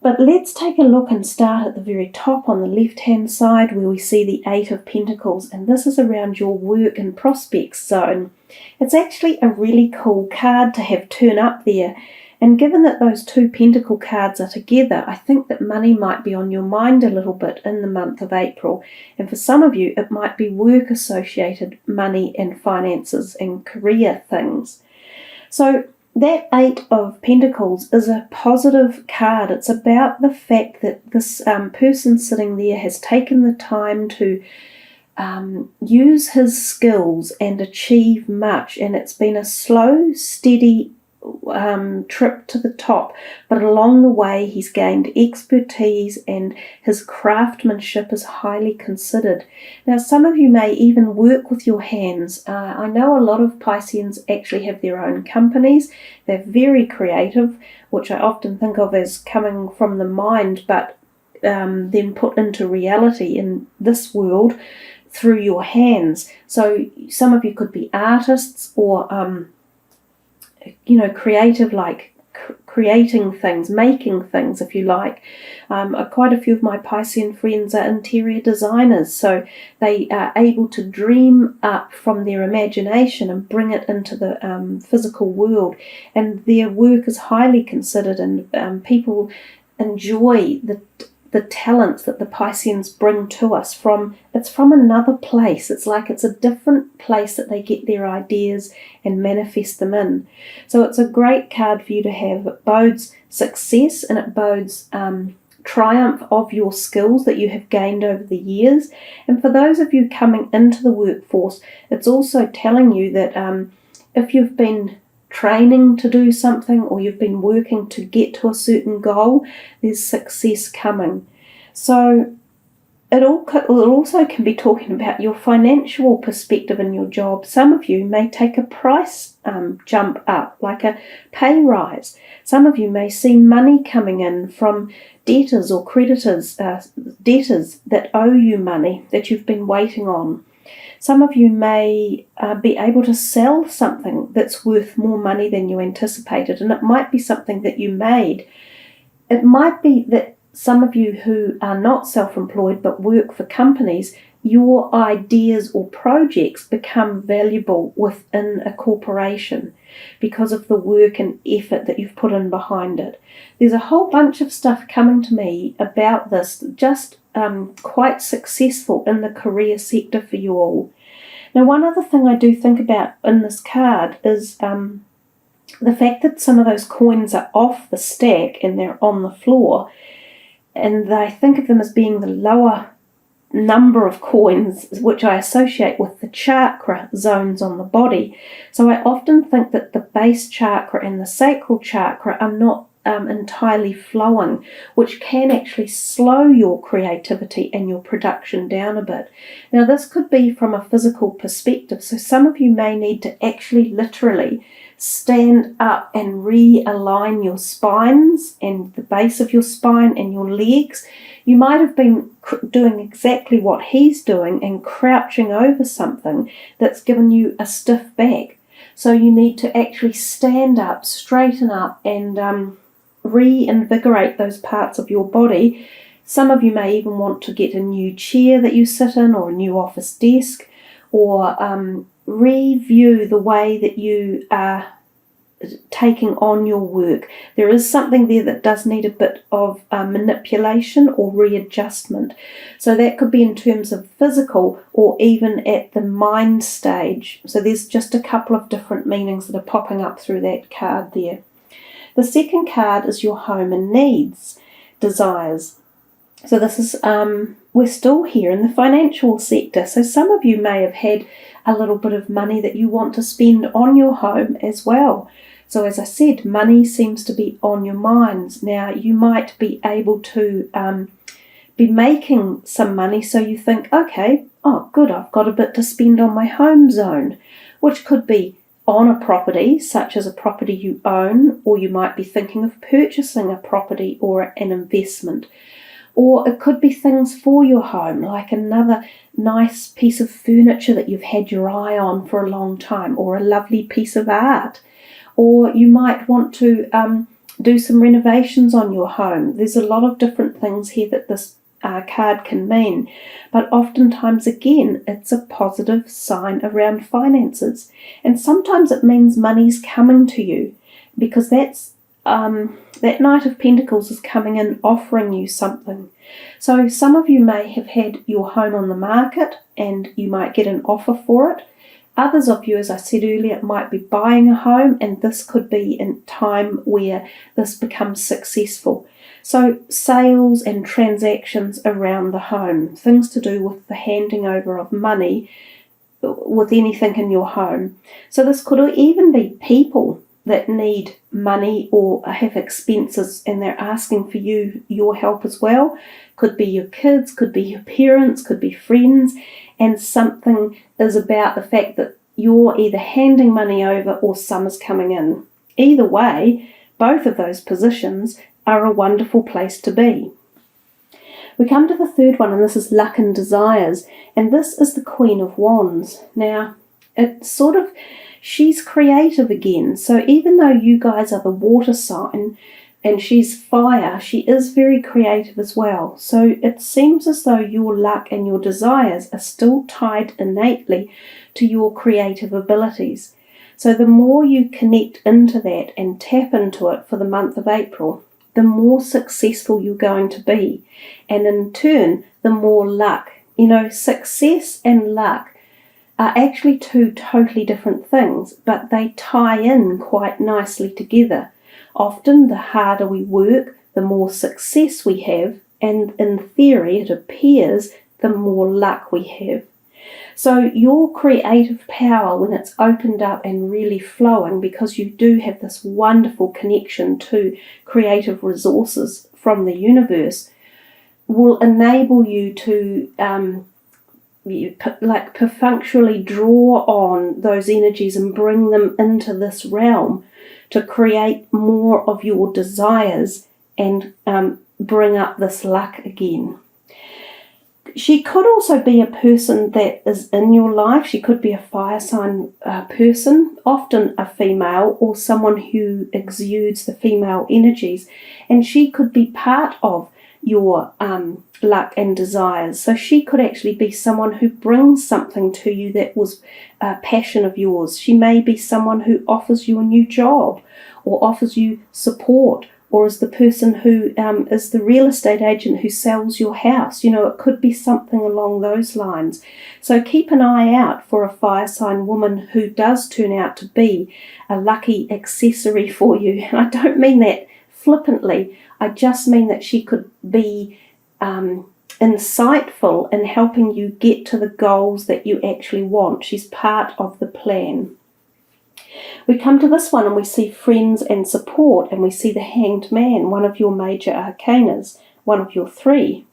But let's take a look and start at the very top on the left-hand side where we see the Eight of Pentacles, and this is around your work and prospects zone. It's actually a really cool card to have turn up there, and given that those two Pentacle cards are together, I think that money might be on your mind a little bit in the month of April, and for some of you it might be work-associated money and finances and career things. So that Eight of Pentacles is a positive card. It's about the fact that this person sitting there has taken the time to use his skills and achieve much, and it's been a slow, steady trip to the top, but along the way he's gained expertise and his craftsmanship is highly considered. Now, some of you may even work with your hands. I know a lot of Pisceans actually have their own companies. They're very creative, which I often think of as coming from the mind, but then put into reality in this world through your hands. So some of you could be artists or creative, like creating things, making things, if you like. Quite a few of my Piscean friends are interior designers, so they are able to dream up from their imagination and bring it into the physical world, and their work is highly considered, and people enjoy the talents that the Pisceans bring to us it's from another place. It's like it's a different place that they get their ideas and manifest them in. So it's a great card for you to have. It bodes success and it bodes triumph of your skills that you have gained over the years. And for those of you coming into the workforce, it's also telling you that if you've been training to do something or you've been working to get to a certain goal, there's success coming. So it also can be talking about your financial perspective in your job. Some of you may take a price jump up, like a pay rise. Some of you may see money coming in from debtors or creditors, debtors that owe you money that you've been waiting on. Some of you may be able to sell something that's worth more money than you anticipated, and it might be something that you made. It might be that some of you who are not self-employed but work for companies, your ideas or projects become valuable within a corporation because of the work and effort that you've put in behind it. There's a whole bunch of stuff coming to me about this, just quite successful in the career sector for you all. Now, one other thing I do think about in this card is the fact that some of those coins are off the stack and they're on the floor, and I think of them as being the lower number of coins, which I associate with the chakra zones on the body. So I often think that the base chakra and the sacral chakra are not entirely flowing, which can actually slow your creativity and your production down a bit. Now, this could be from a physical perspective, so some of you may need to actually literally stand up and realign your spines and the base of your spine and your legs. You might have been doing exactly what he's doing and crouching over something that's given you a stiff back. So you need to actually stand up, straighten up, and reinvigorate those parts of your body. Some of you may even want to get a new chair that you sit in or a new office desk, or review the way that you are taking on your work. There is something there that does need a bit of manipulation or readjustment. So that could be in terms of physical or even at the mind stage. So there's just a couple of different meanings that are popping up through that card there. The second card is your home and needs, desires. So this is, we're still here in the financial sector. So some of you may have had a little bit of money that you want to spend on your home as well. So as I said, money seems to be on your minds. Now, you might be able to be making some money, so you think, okay, oh good, I've got a bit to spend on my home zone, which could be on a property, such as a property you own, or you might be thinking of purchasing a property or an investment. Or it could be things for your home, like another nice piece of furniture that you've had your eye on for a long time, or a lovely piece of art. Or you might want to do some renovations on your home. There's a lot of different things here that this card can mean, but oftentimes again it's a positive sign around finances, and sometimes it means money's coming to you, because that's that Knight of Pentacles is coming in offering you something. So some of you may have had your home on the market and you might get an offer for it. Others of you, as I said earlier, might be buying a home, and this could be in time where this becomes successful. So sales and transactions around the home, things to do with the handing over of money with anything in your home. So this could even be people that need money or have expenses and they're asking for your help as well. Could be your kids, could be your parents, could be friends, and something is about the fact that you're either handing money over or some is coming in. Either way, both of those positions are a wonderful place to be. We come to the third one, and this is luck and desires, and this is the Queen of Wands. Now, it's sort of, she's creative again, so even though you guys are the water sign and she's fire, she is very creative as well. So it seems as though your luck and your desires are still tied innately to your creative abilities. So the more you connect into that and tap into it for the month of April, the more successful you're going to be. And in turn, the more luck. You know, success and luck are actually two totally different things, but they tie in quite nicely together. Often the harder we work, the more success we have, and in theory it appears the more luck we have. So your creative power, when it's opened up and really flowing, because you do have this wonderful connection to creative resources from the universe, will enable you to perfunctorily draw on those energies and bring them into this realm to create more of your desires and bring up this luck again. She could also be a person that is in your life. She could be a fire sign person, often a female, or someone who exudes the female energies, and she could be part of your luck and desires. So she could actually be someone who brings something to you that was a passion of yours. She may be someone who offers you a new job or offers you support, or is the person who is the real estate agent who sells your house. You know, it could be something along those lines. So keep an eye out for a fire sign woman who does turn out to be a lucky accessory for you. And I don't mean that flippantly. I just mean that she could be insightful in helping you get to the goals that you actually want. She's part of the plan. We come to this one and we see friends and support, and we see the Hanged Man, one of your major arcanas, one of your three.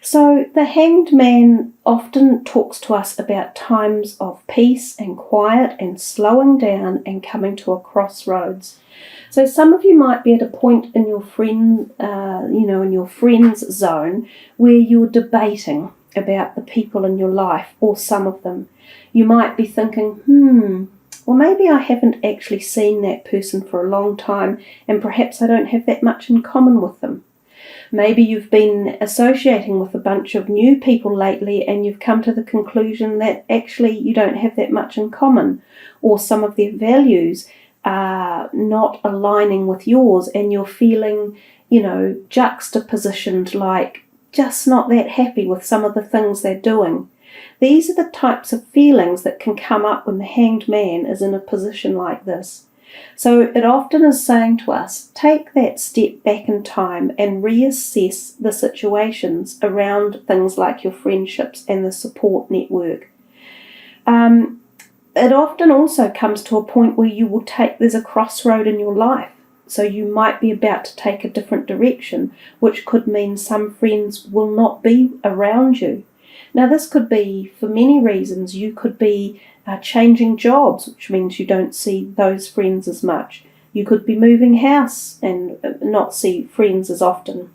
So the Hanged Man often talks to us about times of peace and quiet and slowing down and coming to a crossroads. So some of you might be at a point in your friends zone where you're debating about the people in your life, or some of them. You might be thinking, well, maybe I haven't actually seen that person for a long time, and perhaps I don't have that much in common with them. Maybe you've been associating with a bunch of new people lately and you've come to the conclusion that actually you don't have that much in common, or some of their values are not aligning with yours and you're feeling, juxtapositioned, like just not that happy with some of the things they're doing. These are the types of feelings that can come up when the Hanged Man is in a position like this. So it often is saying to us, take that step back in time and reassess the situations around things like your friendships and the support network. It often also comes to a point where there's a crossroad in your life. So you might be about to take a different direction, which could mean some friends will not be around you. Now, this could be for many reasons. You could be changing jobs, which means you don't see those friends as much. You could be moving house and not see friends as often.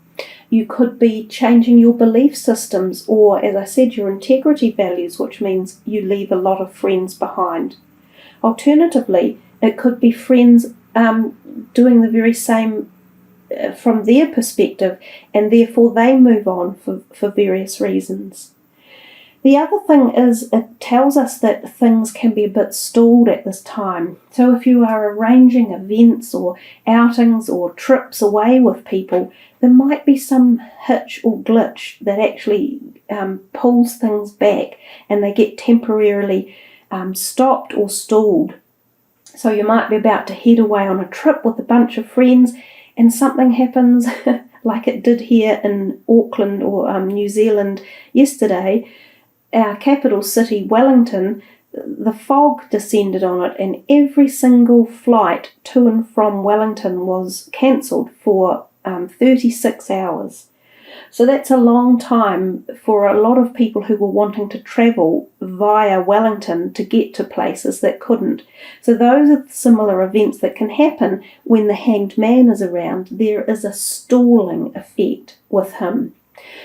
You could be changing your belief systems, or, as I said, your integrity values, which means you leave a lot of friends behind. Alternatively, it could be friends doing the very same from their perspective, and therefore they move on for various reasons. The other thing is it tells us that things can be a bit stalled at this time. So if you are arranging events or outings or trips away with people, there might be some hitch or glitch that actually pulls things back, and they get temporarily stopped or stalled. So you might be about to head away on a trip with a bunch of friends, and something happens like it did here in Auckland or New Zealand yesterday. Our capital city, Wellington, the fog descended on it, and every single flight to and from Wellington was cancelled for 36 hours. So that's a long time for a lot of people who were wanting to travel via Wellington to get to places that couldn't. So those are similar events that can happen when the hanged man is around. There is a stalling effect with him.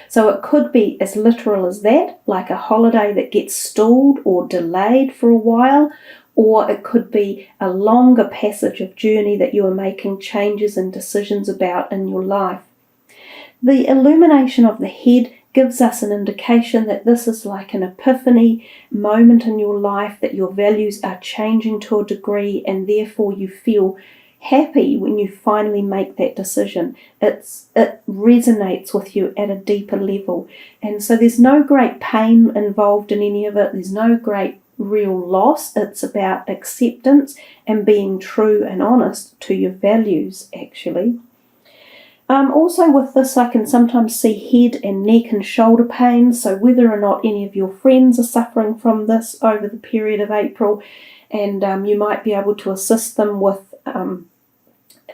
So it could be as literal as that, like a holiday that gets stalled or delayed for a while, or it could be a longer passage of journey that you are making changes and decisions about in your life. The illumination of the head gives us an indication that this is like an epiphany moment in your life, that your values are changing to a degree, and therefore you feel happy when you finally make that decision. It resonates with you at a deeper level. And so there's no great pain involved in any of it. There's no great real loss. It's about acceptance and being true and honest to your values, actually. Also with this, I can sometimes see head and neck and shoulder pain. So whether or not any of your friends are suffering from this over the period of April, and you might be able to assist them with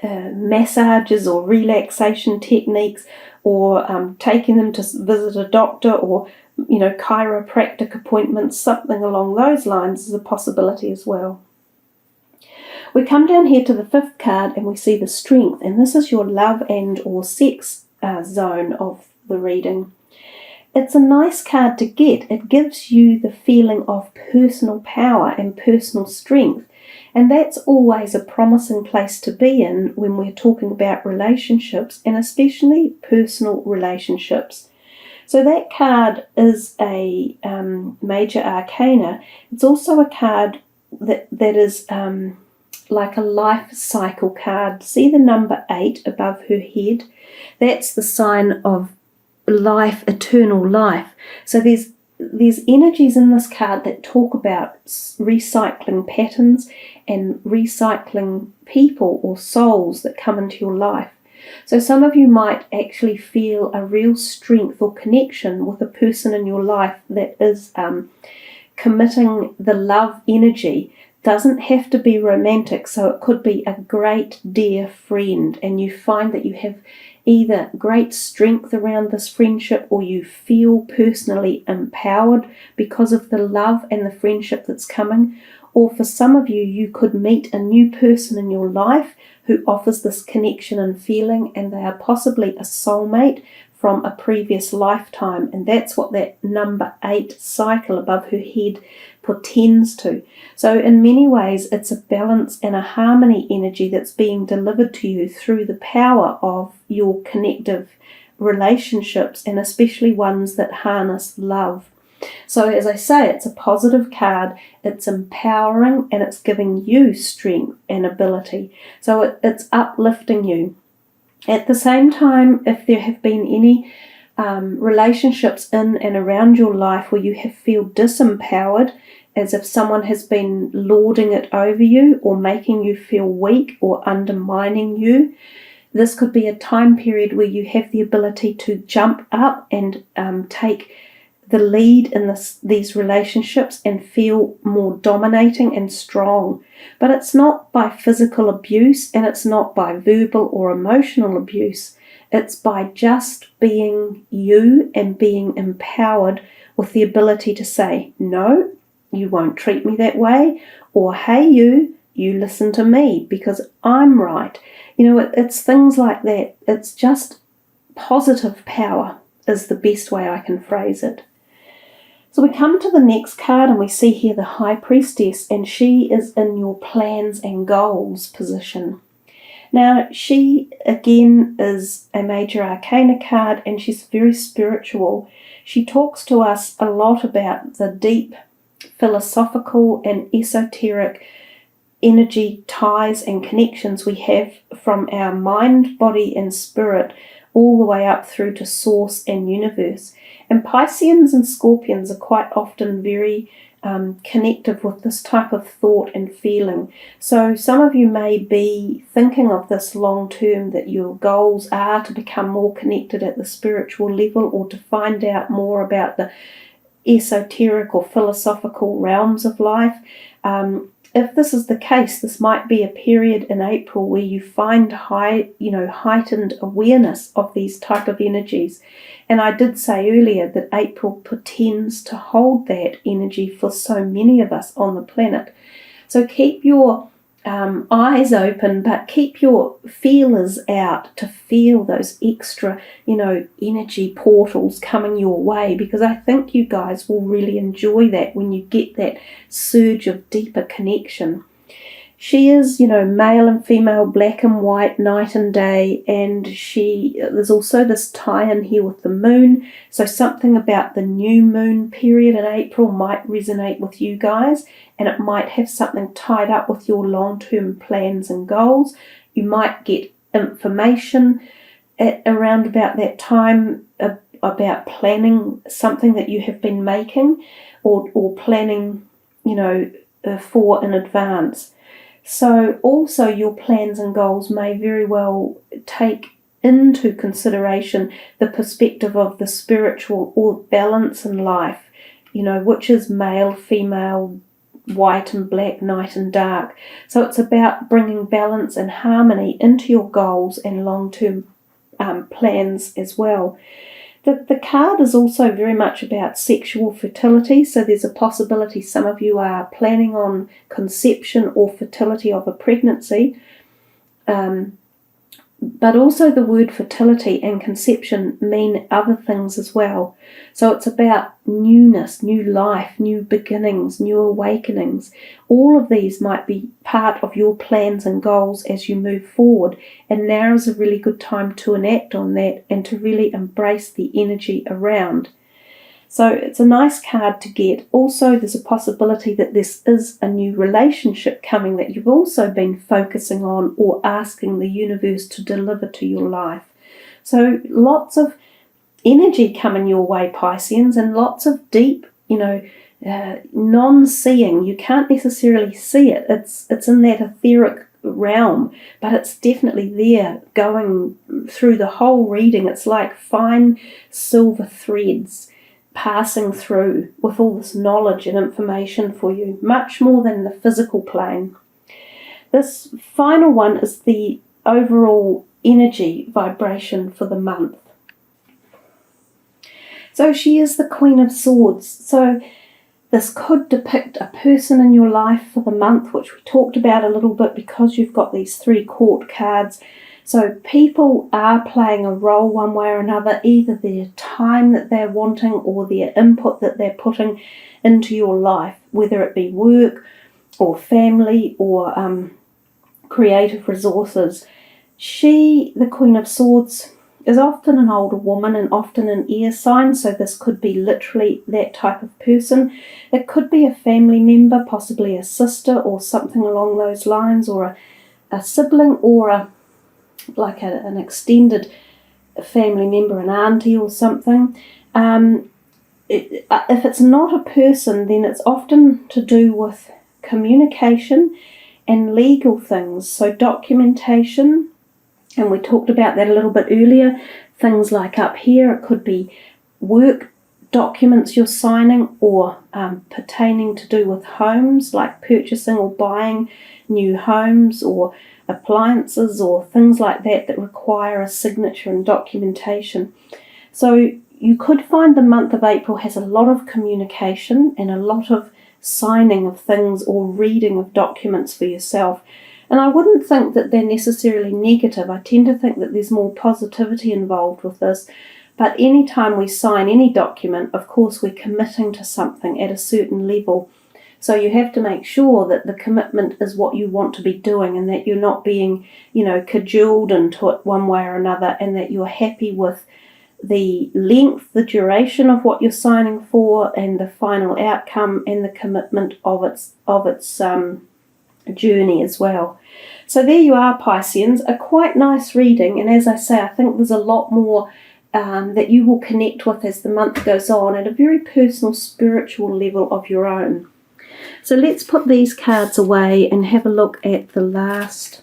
massages or relaxation techniques, or taking them to visit a doctor, or chiropractic appointments, something along those lines is a possibility as well. We come down here to the fifth card and we see the strength, and this is your love and or sex zone of the reading. It's a nice card to get. It gives you the feeling of personal power and personal strength, and that's always a promising place to be in when we're talking about relationships, and especially personal relationships. So that card is a major arcana. It's also a card that is like a life cycle card. See the number 8 above her head? That's the sign of life, eternal life. So there's energies in this card that talk about recycling patterns and recycling people or souls that come into your life. So some of you might actually feel a real strength or connection with a person in your life that is committing the love energy. Doesn't have to be romantic, so it could be a great dear friend, and you find that you have either great strength around this friendship, or you feel personally empowered because of the love and the friendship that's coming. Or for some of you, you could meet a new person in your life who offers this connection and feeling, and they are possibly a soulmate from a previous lifetime, and that's what that number 8 cycle above her head portends to. So in many ways, it's a balance and a harmony energy that's being delivered to you through the power of your connective relationships, and especially ones that harness love. So as I say, it's a positive card, it's empowering, and it's giving you strength and ability. So it's uplifting you. At the same time, if there have been any relationships in and around your life where you have feel disempowered, as if someone has been lording it over you or making you feel weak or undermining you, this could be a time period where you have the ability to jump up and take the lead in these relationships and feel more dominating and strong. But it's not by physical abuse, and it's not by verbal or emotional abuse. It's by just being you and being empowered with the ability to say, no, you won't treat me that way, or hey, you listen to me because I'm right. It's things like that. It's just positive power is the best way I can phrase it. So we come to the next card and we see here the High Priestess, and she is in your plans and goals position. Now, she again is a major arcana card, and she's very spiritual. She talks to us a lot about the deep philosophical and esoteric energy ties and connections we have from our mind, body, and spirit all the way up through to source and universe. And Pisceans and Scorpions are quite often very connective with this type of thought and feeling. So some of you may be thinking of this long term, that your goals are to become more connected at the spiritual level, or to find out more about the esoteric or philosophical realms of life. If this is the case, this might be a period in April where you find heightened awareness of these type of energies. And I did say earlier that April pretends to hold that energy for so many of us on the planet. So keep your eyes open, but keep your feelers out to feel those extra, energy portals coming your way, because I think you guys will really enjoy that when you get that surge of deeper connection. She is, male and female, black and white, night and day, and there's also this tie-in here with the moon, so something about the new moon period in April might resonate with you guys, and it might have something tied up with your long-term plans and goals. You might get information around about that time about planning something that you have been making or planning, for in advance. So also your plans and goals may very well take into consideration the perspective of the spiritual or balance in life, which is male, female, white and black, night and dark. So it's about bringing balance and harmony into your goals and long-term plans as well. The card is also very much about sexual fertility, so there's a possibility some of you are planning on conception or fertility of a pregnancy. But also the word fertility and conception mean other things as well. So it's about newness, new life, new beginnings, new awakenings. All of these might be part of your plans and goals as you move forward. And now is a really good time to enact on that and to really embrace the energy around. So it's a nice card to get. Also, there's a possibility that this is a new relationship coming that you've also been focusing on or asking the universe to deliver to your life. So lots of energy coming your way, Pisceans, and lots of deep, non-seeing. You can't necessarily see it. It's in that etheric realm, but it's definitely there going through the whole reading. It's like fine silver threads passing through with all this knowledge and information for you, much more than the physical plane. This final one is the overall energy vibration for the month. So she is the Queen of Swords. So this could depict a person in your life for the month, which we talked about a little bit because you've got these 3 court cards. So people are playing a role one way or another, either their time that they're wanting or their input that they're putting into your life, whether it be work or family or creative resources. She, the Queen of Swords, is often an older woman and often an air sign, so this could be literally that type of person. It could be a family member, possibly a sister or something along those lines, or a sibling, or an extended family member, an auntie or something. If it's not a person, then it's often to do with communication and legal things, so documentation, and we talked about that a little bit earlier. Things like up here, it could be work documents you're signing or pertaining to do with homes, like purchasing or buying new homes or appliances or things like that require a signature and documentation. So you could find the month of April has a lot of communication and a lot of signing of things or reading of documents for yourself. And I wouldn't think that they're necessarily negative. I tend to think that there's more positivity involved with this. But anytime we sign any document, of course, we're committing to something at a certain level. So you have to make sure that the commitment is what you want to be doing, and that you're not being, cajoled into it one way or another, and that you're happy with the length, the duration of what you're signing for, and the final outcome and the commitment of its journey as well. So there you are, Pisceans, a quite nice reading, and as I say, I think there's a lot more that you will connect with as the month goes on at a very personal, spiritual level of your own. So let's put these cards away and have a look at the last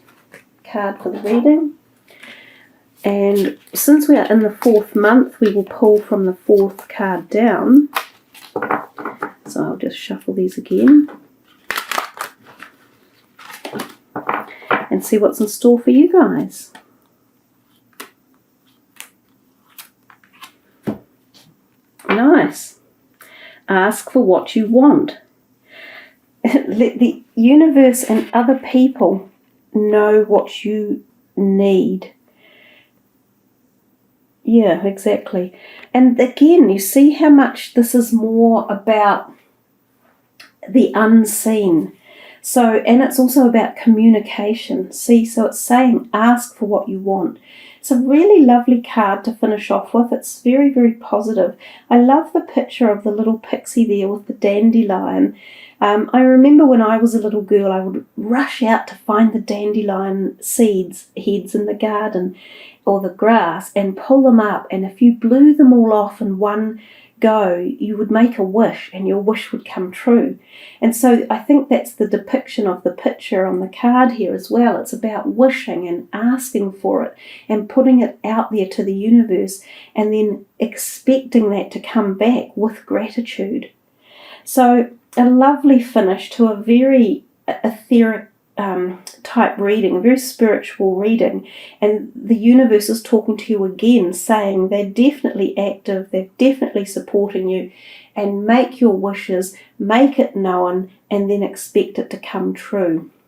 card for the reading. And since we are in the 4th month, we will pull from the 4th card down. So I'll just shuffle these again and see what's in store for you guys. Nice. Ask for what you want. Let the universe and other people know what you need. Yeah, exactly. And again, you see how much this is more about the unseen. So, and it's also about communication. See, so it's saying ask for what you want. It's a really lovely card to finish off with. It's very, very positive. I love the picture of the little pixie there with the dandelion. I remember when I was a little girl, I would rush out to find the dandelion heads in the garden or the grass and pull them up. And if you blew them all off in one go, you would make a wish and your wish would come true. And so I think that's the depiction of the picture on the card here as well. It's about wishing and asking for it and putting it out there to the universe and then expecting that to come back with gratitude. So a lovely finish to a very etheric type reading, a very spiritual reading, and the universe is talking to you again, saying they're definitely active, they're definitely supporting you, and make your wishes, make it known, and then expect it to come true.